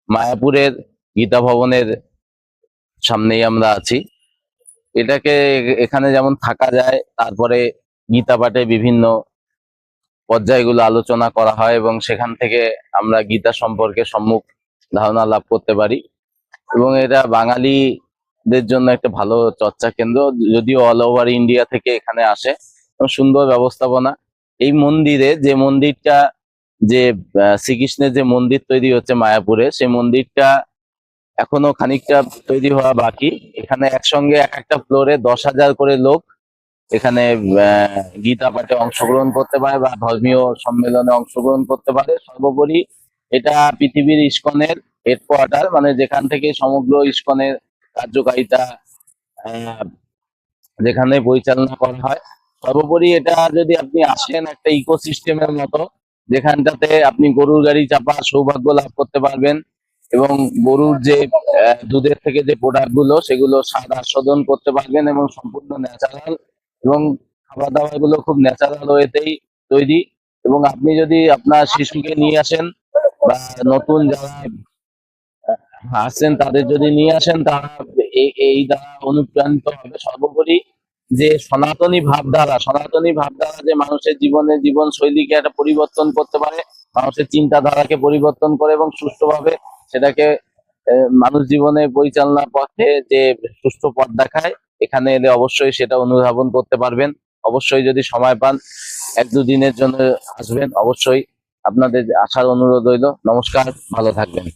মায়াপুরের গীতা ভবনের সামনেই আমরা আছি। এখানে যেমন থাকা যায়, তারপরে গীতা পাঠে বিভিন্ন পর্যায়গুলো আলোচনা করা হয় এবং সেখান থেকে আমরা গীতা সম্পর্কে সম্মুখ ধারণা লাভ করতে পারি। এবং এটা বাঙালিদের জন্য একটা ভালো চর্চা কেন্দ্র, যদিও অল ওভার ইন্ডিয়া থেকে এখানে আসে। এবং সুন্দর ব্যবস্থাপনা। এই মন্দিরে যে মন্দিরটা, যে শ্রীকৃষ্ণের যে মন্দির তৈরি হচ্ছে মায়াপুরে, সেই মন্দিরটা এখনো খানিকটা তৈরি হওয়া বাকি। এখানে একসঙ্গে এক একটা ফ্লোরে 10,000 করে লোক এখানে গীতা পাঠে অংশগ্রহণ করতে পারে বা ধর্মীয় সম্মেলনে অংশগ্রহণ করতে পারে। সর্বোপরি এটা পৃথিবীর ইসকনের হেডকোয়ার্টার, মানে যেখান থেকে সমগ্র ইসকনের কার্যকারিতা আহ, যেখানে পরিচালনা করা হয়। সর্বোপরি এটা যদি আপনি আসেন একটা ইকোসিস্টেমের মতো, যেখানটাতে আপনি গরুর গাড়ি চাপা সৌভাগ্য লাভ করতে পারবেন এবং গরুর যে দুধের থেকে যে প্রোডাক্ট গুলো, সেগুলো স্বাদ আস্বাদন করতে পারবেন এবং সম্পূর্ণ ন্যাচারাল। এবং খাবার দাবার গুলো খুব ন্যাচারাল ওয়েতেই তৈরি। এবং আপনি যদি আপনার শিশুকে নিয়ে আসেন বা নতুন যারা আসছেন তাদের যদি নিয়ে আসেন, তারা এই দ্বারা অনুপ্রাণিত হবে। সর্বোপরি যে সনাতনী ভাবধারা যে মানুষের জীবন শৈলীকে একটা পরিবর্তন করতে পারে, মানুষের চিন্তাধারাকে পরিবর্তন করে এবং সুষ্ঠুভাবে সেটাকে মানুষ জীবনে পরিচালনার পথে যে সুষ্ঠু পথ দেখায়, এখানে এলে অবশ্যই সেটা অনুধাবন করতে পারবেন। অবশ্যই যদি সময় পান 1-2 দিনের জন্য আসবেন, অবশ্যই আপনাদের আসার অনুরোধ রইল। নমস্কার, ভালো থাকবেন।